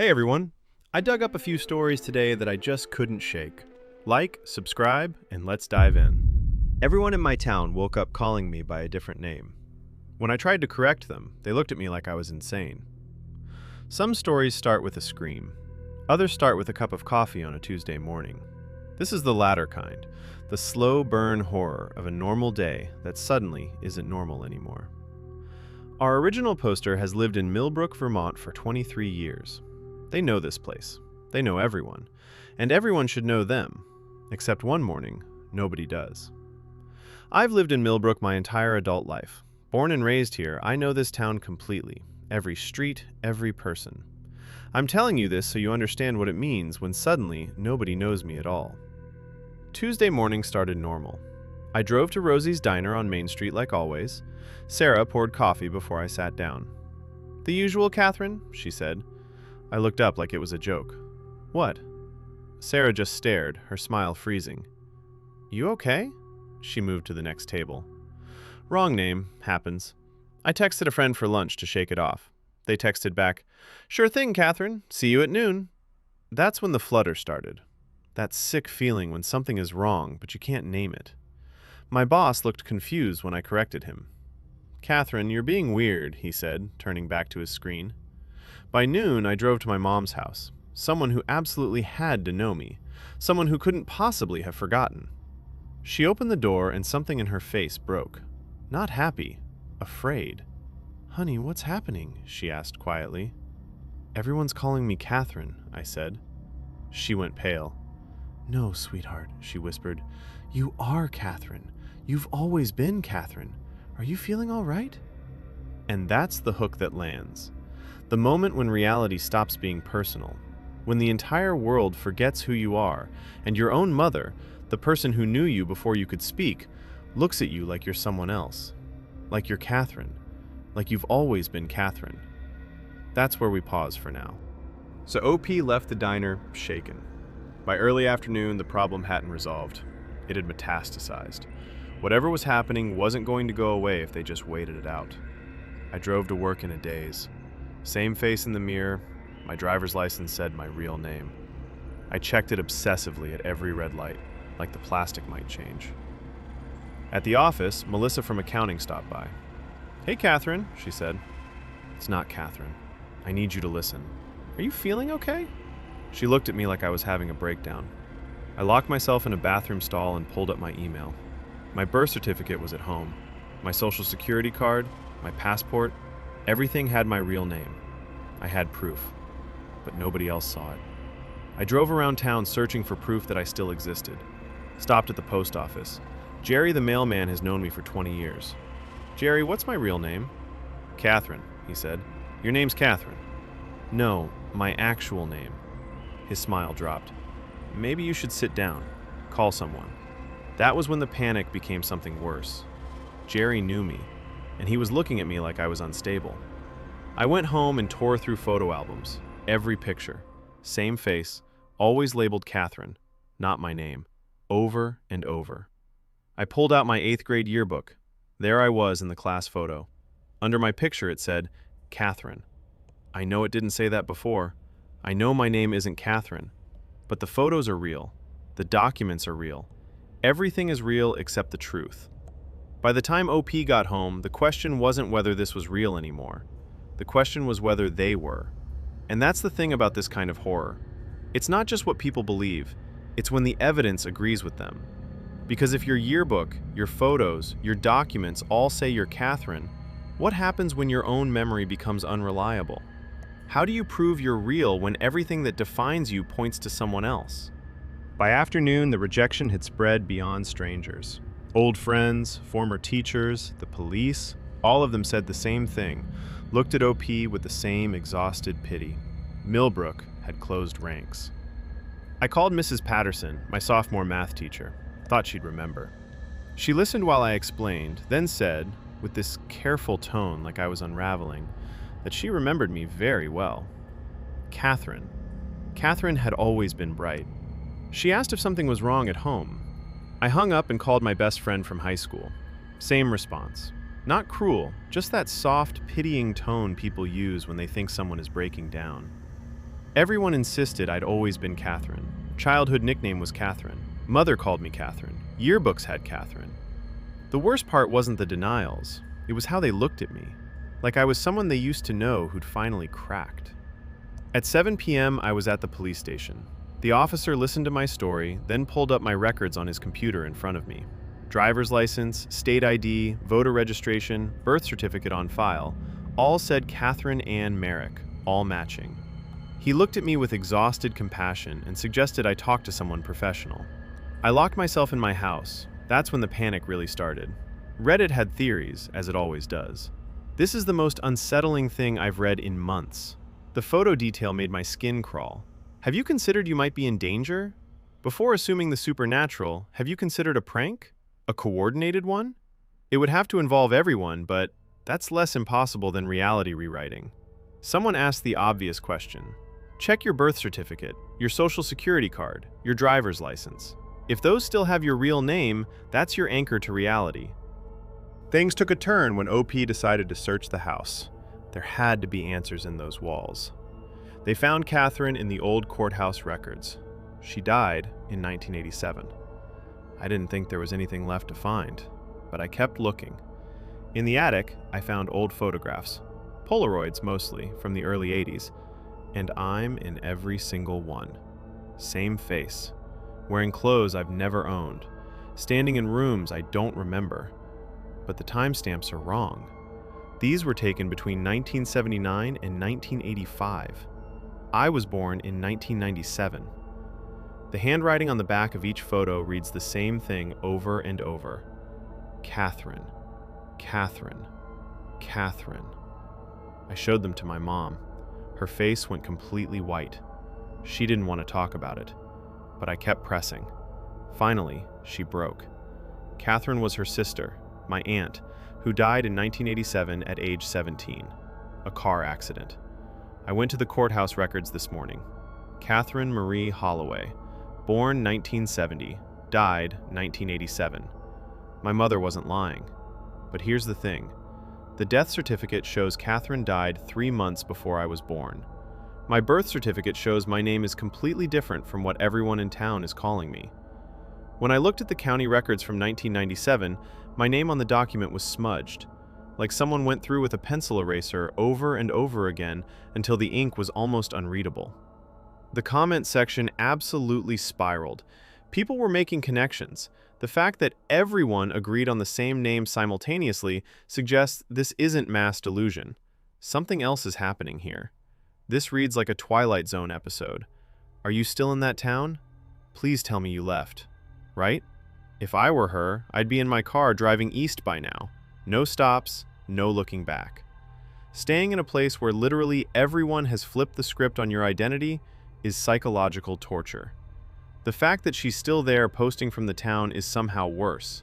Hey everyone! I dug up a few stories today that I just couldn't shake. Like, subscribe, and let's dive in. Everyone in my town woke up calling me by a different name. When I tried to correct them, they looked at me like I was insane. Some stories start with a scream. Others start with a cup of coffee on a Tuesday morning. This is the latter kind, the slow burn horror of a normal day that suddenly isn't normal anymore. Our original poster has lived in Millbrook, Vermont for 23 years. They know this place. They know everyone. And everyone should know them. Except one morning, nobody does. I've lived in Millbrook my entire adult life. Born and raised here, I know this town completely. Every street, every person. I'm telling you this so you understand what it means when suddenly nobody knows me at all. Tuesday morning started normal. I drove to Rosie's Diner on Main Street like always. Sarah poured coffee before I sat down. "The usual, Catherine?" she said. I looked up like it was a joke. "What?" Sarah just stared, her smile freezing. "You okay?" She moved to the next table. "Wrong name. Happens." I texted a friend for lunch to shake it off. They texted back, "Sure thing, Catherine. See you at noon." That's when the flutter started. That sick feeling when something is wrong, but you can't name it. My boss looked confused when I corrected him. "Catherine, you're being weird," he said, turning back to his screen. By noon, I drove to my mom's house, someone who absolutely had to know me, someone who couldn't possibly have forgotten. She opened the door and something in her face broke. Not happy, afraid. "Honey, what's happening?" she asked quietly. "Everyone's calling me Catherine," I said. She went pale. "No, sweetheart," she whispered. "You are Catherine. You've always been Catherine. Are you feeling all right?" And that's the hook that lands. The moment when reality stops being personal, when the entire world forgets who you are, and your own mother, the person who knew you before you could speak, looks at you like you're someone else, like you're Catherine, like you've always been Catherine. That's where we pause for now. So OP left the diner shaken. By early afternoon, the problem hadn't resolved. It had metastasized. Whatever was happening wasn't going to go away if they just waited it out. I drove to work in a daze. Same face in the mirror, my driver's license said my real name. I checked it obsessively at every red light, like the plastic might change. At the office, Melissa from accounting stopped by. "Hey, Catherine," she said. "It's not Catherine. I need you to listen. Are you feeling okay?" She looked at me like I was having a breakdown. I locked myself in a bathroom stall and pulled up my email. My birth certificate was at home. My social security card, my passport, everything had my real name. I had proof, but nobody else saw it. I drove around town searching for proof that I still existed. Stopped at the post office. Jerry the mailman has known me for 20 years. "Jerry, what's my real name?" "Catherine," he said. "Your name's Catherine." "No, my actual name." His smile dropped. "Maybe you should sit down. Call someone." That was when the panic became something worse. Jerry knew me, and he was looking at me like I was unstable. I went home and tore through photo albums. Every picture. Same face, always labeled Catherine, not my name. Over and over. I pulled out my 8th grade yearbook. There I was in the class photo. Under my picture it said, Catherine. I know it didn't say that before. I know my name isn't Catherine. But the photos are real. The documents are real. Everything is real except the truth. By the time OP got home, the question wasn't whether this was real anymore. The question was whether they were. And that's the thing about this kind of horror. It's not just what people believe, it's when the evidence agrees with them. Because if your yearbook, your photos, your documents all say you're Catherine, what happens when your own memory becomes unreliable? How do you prove you're real when everything that defines you points to someone else? By afternoon, the rejection had spread beyond strangers. Old friends, former teachers, the police, all of them said the same thing, looked at OP with the same exhausted pity. Millbrook had closed ranks. I called Mrs. Patterson, my sophomore math teacher. Thought she'd remember. She listened while I explained, then said, with this careful tone like I was unraveling, that she remembered me very well. Catherine. Catherine had always been bright. She asked if something was wrong at home. I hung up and called my best friend from high school. Same response. Not cruel, just that soft, pitying tone people use when they think someone is breaking down. Everyone insisted I'd always been Catherine. Childhood nickname was Catherine. Mother called me Catherine. Yearbooks had Catherine. The worst part wasn't the denials. It was how they looked at me. Like I was someone they used to know who'd finally cracked. At 7 p.m., I was at the police station. The officer listened to my story, then pulled up my records on his computer in front of me. Driver's license, state ID, voter registration, birth certificate on file, all said Catherine Ann Merrick, all matching. He looked at me with exhausted compassion and suggested I talk to someone professional. I locked myself in my house. That's when the panic really started. Reddit had theories, as it always does. This is the most unsettling thing I've read in months. The photo detail made my skin crawl. Have you considered you might be in danger? Before assuming the supernatural, have you considered a prank? A coordinated one? It would have to involve everyone, but that's less impossible than reality rewriting. Someone asked the obvious question. Check your birth certificate, your social security card, your driver's license. If those still have your real name, that's your anchor to reality. Things took a turn when OP decided to search the house. There had to be answers in those walls. They found Catherine in the old courthouse records. She died in 1987. I didn't think there was anything left to find, but I kept looking. In the attic, I found old photographs, Polaroids mostly, from the early 80s, and I'm in every single one. Same face, wearing clothes I've never owned, standing in rooms I don't remember. But the timestamps are wrong. These were taken between 1979 and 1985. I was born in 1997. The handwriting on the back of each photo reads the same thing over and over. Catherine, Catherine, Catherine. I showed them to my mom. Her face went completely white. She didn't want to talk about it, but I kept pressing. Finally, she broke. Catherine was her sister, my aunt, who died in 1987 at age 17. A car accident. I went to the courthouse records this morning. Catherine Marie Holloway, born 1970, died 1987. My mother wasn't lying. But here's the thing. The death certificate shows Catherine died 3 months before I was born. My birth certificate shows my name is completely different from what everyone in town is calling me. When I looked at the county records from 1997, my name on the document was smudged, like someone went through with a pencil eraser over and over again until the ink was almost unreadable. The comment section absolutely spiraled. People were making connections. The fact that everyone agreed on the same name simultaneously suggests this isn't mass delusion. Something else is happening here. This reads like a Twilight Zone episode. Are you still in that town? Please tell me you left. Right? If I were her, I'd be in my car driving east by now. No stops, no looking back. Staying in a place where literally everyone has flipped the script on your identity is psychological torture. The fact that she's still there posting from the town is somehow worse.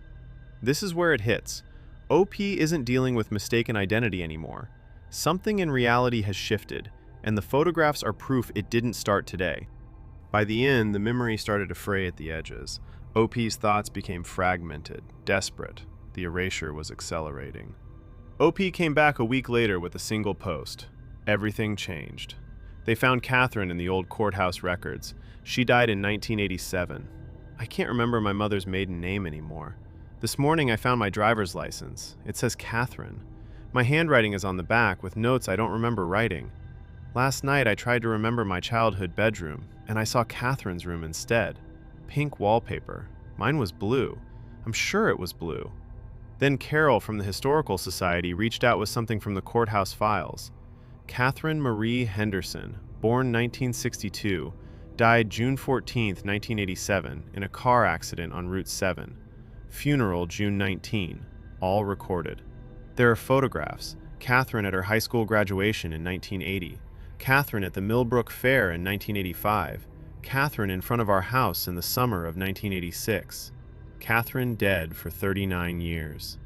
This is where it hits. OP isn't dealing with mistaken identity anymore. Something in reality has shifted, and the photographs are proof it didn't start today. By the end, the memory started to fray at the edges. OP's thoughts became fragmented, desperate. The erasure was accelerating. OP came back a week later with a single post. Everything changed. They found Catherine in the old courthouse records. She died in 1987. I can't remember my mother's maiden name anymore. This morning I found my driver's license. It says Catherine. My handwriting is on the back with notes I don't remember writing. Last night I tried to remember my childhood bedroom, and I saw Catherine's room instead. Pink wallpaper. Mine was blue. I'm sure it was blue. Then Carol from the Historical Society reached out with something from the courthouse files. Catherine Marie Henderson, born 1962, died June 14, 1987, in a car accident on Route 7. Funeral June 19, all recorded. There are photographs. Catherine at her high school graduation in 1980. Catherine at the Millbrook Fair in 1985. Catherine in front of our house in the summer of 1986. Catherine dead for 39 years.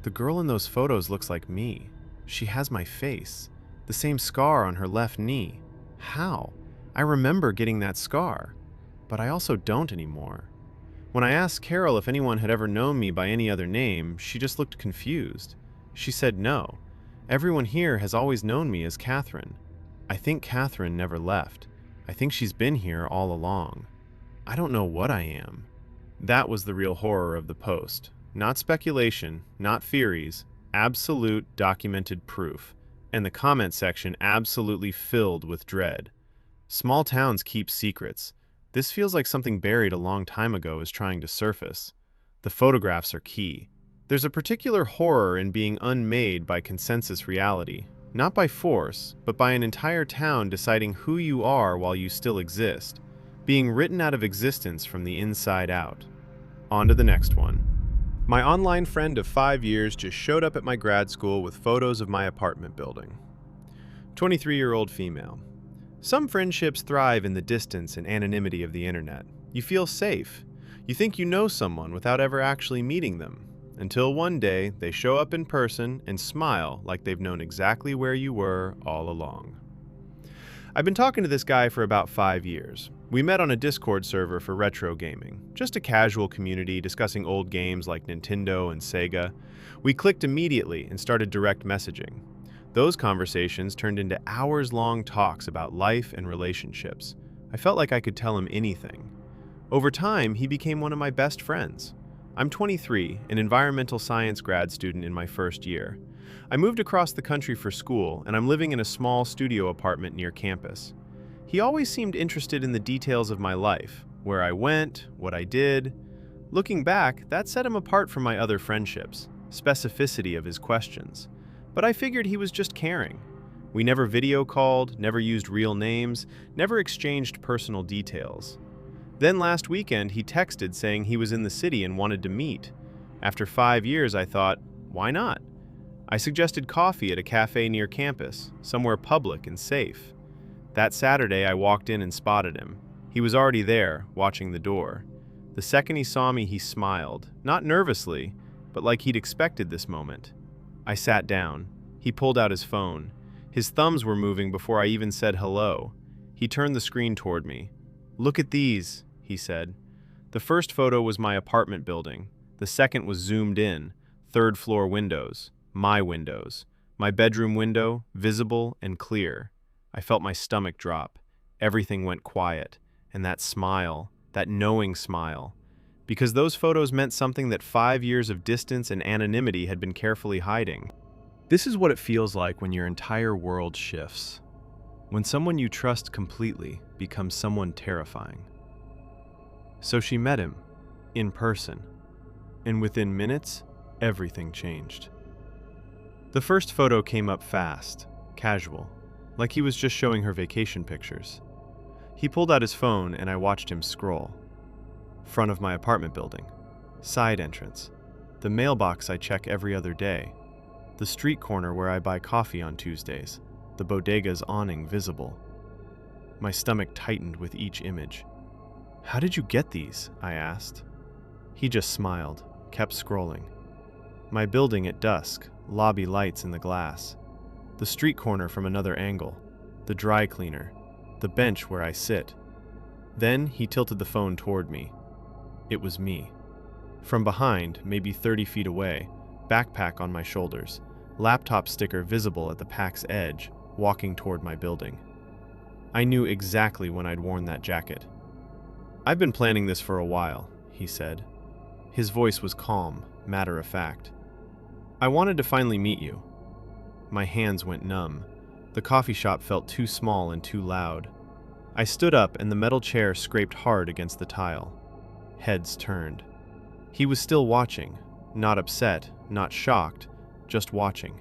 The girl in those photos looks like me. She has my face. The same scar on her left knee. How? I remember getting that scar, but I also don't anymore. When I asked Carol if anyone had ever known me by any other name, she just looked confused. She said no. Everyone here has always known me as Catherine. I think Catherine never left. I think she's been here all along. I don't know what I am. That was the real horror of the post. Not speculation, not theories, absolute documented proof. And the comment section absolutely filled with dread. Small towns keep secrets. This feels like something buried a long time ago is trying to surface. The photographs are key. There's a particular horror in being unmade by consensus reality, not by force, but by an entire town deciding who you are while you still exist, being written out of existence from the inside out. On to the next one. My online friend of 5 years just showed up at my grad school with photos of my apartment building. 23-year-old female. Some friendships thrive in the distance and anonymity of the internet. You feel safe. You think you know someone without ever actually meeting them, until one day they show up in person and smile like they've known exactly where you were all along. I've been talking to this guy for about 5 years. We met on a Discord server for retro gaming, just a casual community discussing old games like Nintendo and Sega. We clicked immediately and started direct messaging. Those conversations turned into hours-long talks about life and relationships. I felt like I could tell him anything. Over time, he became one of my best friends. I'm 23, an environmental science grad student in my first year. I moved across the country for school, and I'm living in a small studio apartment near campus. He always seemed interested in the details of my life, where I went, what I did. Looking back, that set him apart from my other friendships, specificity of his questions. But I figured he was just caring. We never video called, never used real names, never exchanged personal details. Then last weekend, he texted saying he was in the city and wanted to meet. After 5 years, I thought, why not? I suggested coffee at a cafe near campus, somewhere public and safe. That Saturday, I walked in and spotted him. He was already there, watching the door. The second he saw me, he smiled, not nervously, but like he'd expected this moment. I sat down. He pulled out his phone. His thumbs were moving before I even said hello. He turned the screen toward me. "Look at these," he said. The first photo was my apartment building. The second was zoomed in, third-floor windows, my windows. My bedroom window, visible and clear. I felt my stomach drop. Everything went quiet. And that smile, that knowing smile. Because those photos meant something that 5 years of distance and anonymity had been carefully hiding. This is what it feels like when your entire world shifts. When someone you trust completely becomes someone terrifying. So she met him, in person. And within minutes, everything changed. The first photo came up fast, casual, like he was just showing her vacation pictures. He pulled out his phone and I watched him scroll. Front of my apartment building, side entrance, the mailbox I check every other day, the street corner where I buy coffee on Tuesdays, the bodega's awning visible. My stomach tightened with each image. "How did you get these?" I asked. He just smiled, kept scrolling. My building at dusk, lobby lights in the glass, the street corner from another angle, the dry cleaner, the bench where I sit. Then he tilted the phone toward me. It was me. From behind, maybe 30 feet away, backpack on my shoulders, laptop sticker visible at the pack's edge, walking toward my building. I knew exactly when I'd worn that jacket. "I've been planning this for a while," he said. His voice was calm, matter-of-fact. "I wanted to finally meet you." My hands went numb. The coffee shop felt too small and too loud. I stood up and the metal chair scraped hard against the tile. Heads turned. He was still watching, not upset, not shocked, just watching.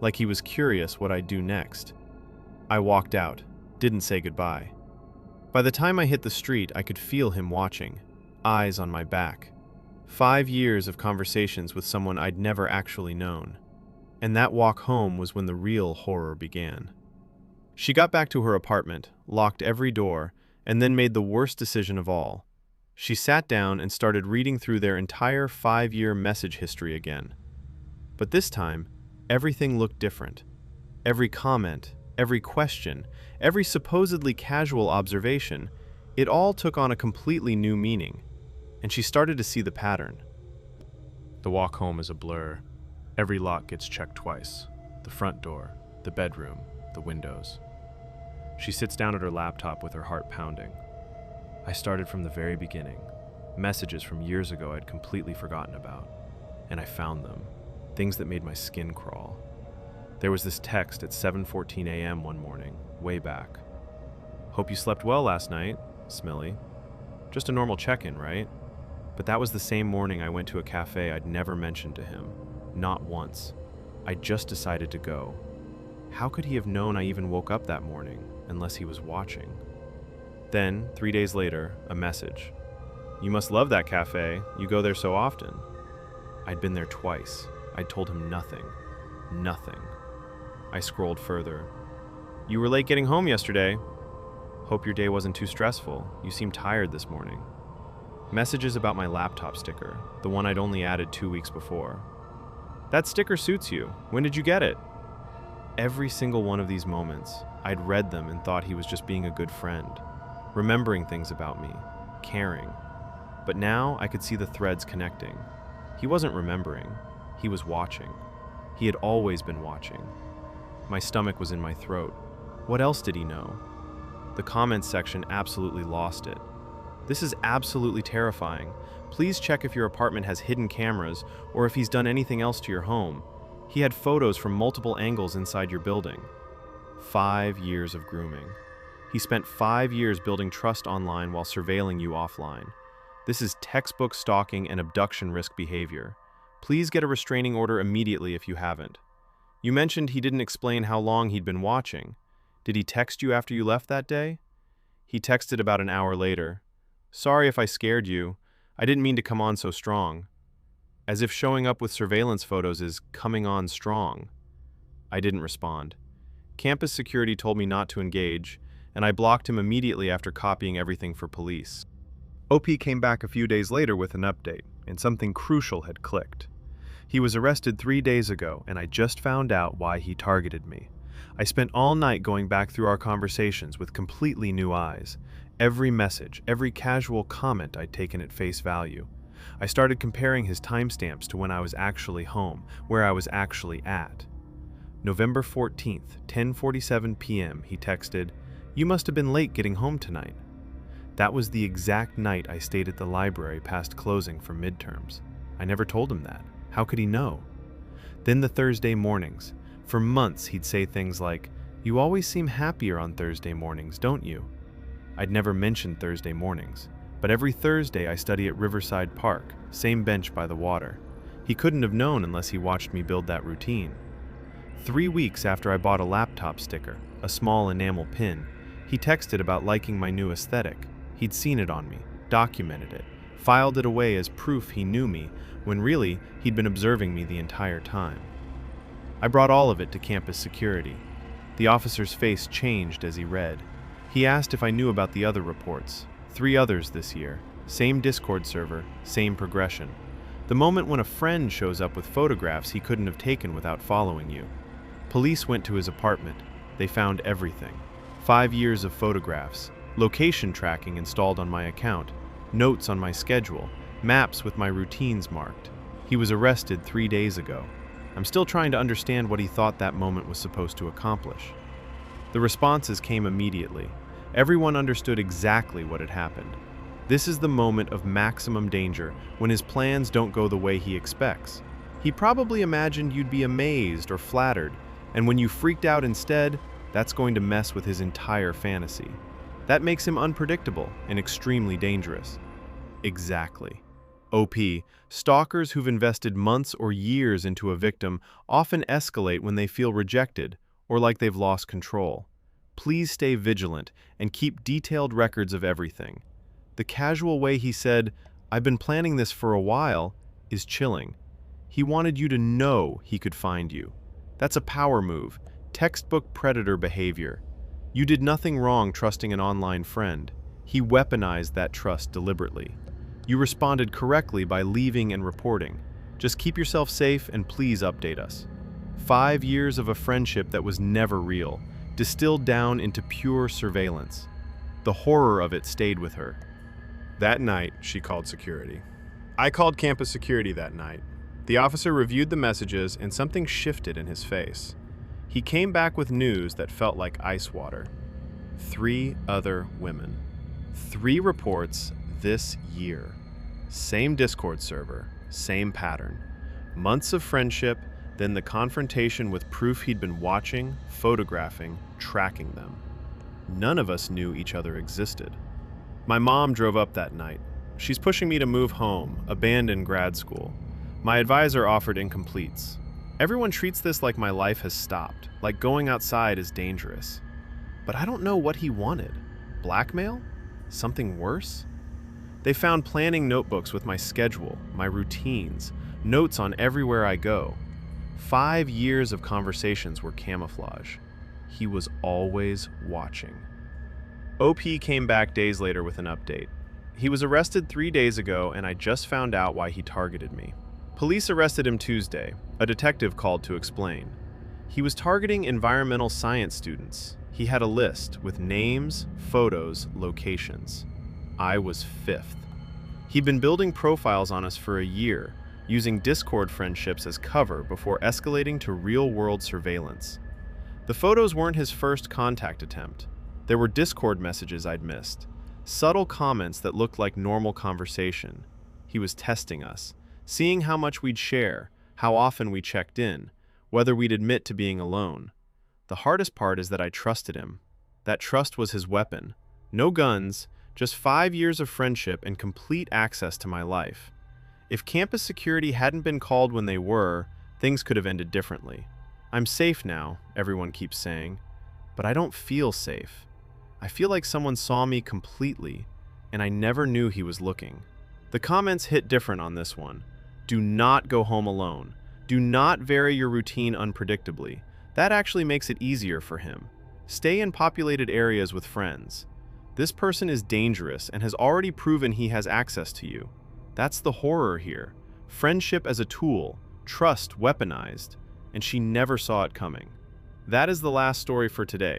Like he was curious what I'd do next. I walked out, didn't say goodbye. By the time I hit the street, I could feel him watching, eyes on my back. 5 years of conversations with someone I'd never actually known. And that walk home was when the real horror began. She got back to her apartment, locked every door, and then made the worst decision of all. She sat down and started reading through their entire 5-year message history again. But this time, everything looked different. Every comment, every question, every supposedly casual observation, it all took on a completely new meaning. And she started to see the pattern. The walk home is a blur. Every lock gets checked twice. The front door, the bedroom, the windows. She sits down at her laptop with her heart pounding. I started from the very beginning. Messages from years ago I'd completely forgotten about. And I found them. Things that made my skin crawl. There was this text at 7:14 a.m. one morning, way back. "Hope you slept well last night, Smilly." Just a normal check-in, right? But that was the same morning I went to a cafe I'd never mentioned to him. Not once. I just decided to go. How could he have known I even woke up that morning, unless he was watching? Then, 3 days later, a message. "You must love that cafe. You go there so often." I'd been there twice. I'd told him nothing. Nothing. I scrolled further. "You were late getting home yesterday. Hope your day wasn't too stressful. You seem tired this morning." Messages about my laptop sticker, the one I'd only added 2 weeks before. "That sticker suits you. When did you get it?" Every single one of these moments, I'd read them and thought he was just being a good friend, remembering things about me, caring. But now I could see the threads connecting. He wasn't remembering. He was watching. He had always been watching. My stomach was in my throat. What else did he know? The comments section absolutely lost it. "This is absolutely terrifying. Please check if your apartment has hidden cameras or if he's done anything else to your home. He had photos from multiple angles inside your building." 5 years of grooming. He spent 5 years building trust online while surveilling you offline. This is textbook stalking and abduction risk behavior. Please get a restraining order immediately if you haven't. You mentioned he didn't explain how long he'd been watching. Did he text you after you left that day? He texted about an hour later. "Sorry if I scared you. I didn't mean to come on so strong." As if showing up with surveillance photos is coming on strong. I didn't respond. Campus security told me not to engage, and I blocked him immediately after copying everything for police. OP came back a few days later with an update, and something crucial had clicked. He was arrested 3 days ago, and I just found out why he targeted me. I spent all night going back through our conversations with completely new eyes. Every message, every casual comment I'd taken at face value. I started comparing his timestamps to when I was actually home, where I was actually at. November 14th, 10:47 p.m., he texted, "You must have been late getting home tonight." That was the exact night I stayed at the library past closing for midterms. I never told him that. How could he know? Then the Thursday mornings. For months he'd say things like, "You always seem happier on Thursday mornings, don't you?" I'd never mentioned Thursday mornings, but every Thursday I study at Riverside Park, same bench by the water. He couldn't have known unless he watched me build that routine. 3 weeks after I bought a laptop sticker, a small enamel pin, he texted about liking my new aesthetic. He'd seen it on me, documented it, filed it away as proof he knew me, when really he'd been observing me the entire time. I brought all of it to campus security. The officer's face changed as he read. He asked if I knew about the other reports. 3 others this year. Same Discord server, same progression. The moment when a friend shows up with photographs he couldn't have taken without following you. Police went to his apartment. They found everything. 5 years of photographs, location tracking installed on my account, notes on my schedule, maps with my routines marked. He was arrested 3 days ago. I'm still trying to understand what he thought that moment was supposed to accomplish. The responses came immediately. Everyone understood exactly what had happened. This is the moment of maximum danger, when his plans don't go the way he expects. He probably imagined you'd be amazed or flattered, and when you freaked out instead, that's going to mess with his entire fantasy. That makes him unpredictable and extremely dangerous. Exactly. OP, stalkers who've invested months or years into a victim often escalate when they feel rejected or like they've lost control. Please stay vigilant and keep detailed records of everything. The casual way he said, "I've been planning this for a while," is chilling. He wanted you to know he could find you. That's a power move, textbook predator behavior. You did nothing wrong trusting an online friend. He weaponized that trust deliberately. You responded correctly by leaving and reporting. Just keep yourself safe and please update us. 5 years of a friendship that was never real, distilled down into pure surveillance. The horror of it stayed with her. That night, she called security. I called campus security that night. The officer reviewed the messages and something shifted in his face. He came back with news that felt like ice water. 3 other women. 3 reports this year. Same Discord server, same pattern. Months of friendship, then the confrontation with proof he'd been watching, photographing, tracking them. None of us knew each other existed. My mom drove up that night. She's pushing me to move home, abandon grad school. My advisor offered incompletes. Everyone treats this like my life has stopped, like going outside is dangerous. But I don't know what he wanted. Blackmail? Something worse? They found planning notebooks with my schedule, my routines, notes on everywhere I go. 5 years of conversations were camouflage. He was always watching. OP came back days later with an update. He was arrested 3 days ago, and I just found out why he targeted me. Police arrested him Tuesday. A detective called to explain. He was targeting environmental science students. He had a list with names, photos, locations. I was 5th. He'd been building profiles on us for a year, using Discord friendships as cover before escalating to real-world surveillance. The photos weren't his first contact attempt. There were Discord messages I'd missed, subtle comments that looked like normal conversation. He was testing us, seeing how much we'd share, how often we checked in, whether we'd admit to being alone. The hardest part is that I trusted him. That trust was his weapon. No guns, just 5 years of friendship and complete access to my life. If campus security hadn't been called when they were, things could have ended differently. I'm safe now, everyone keeps saying, but I don't feel safe. I feel like someone saw me completely, and I never knew he was looking. The comments hit different on this one. Do not go home alone. Do not vary your routine unpredictably. That actually makes it easier for him. Stay in populated areas with friends. This person is dangerous and has already proven he has access to you. That's the horror here. Friendship as a tool, trust weaponized, and she never saw it coming. That is the last story for today.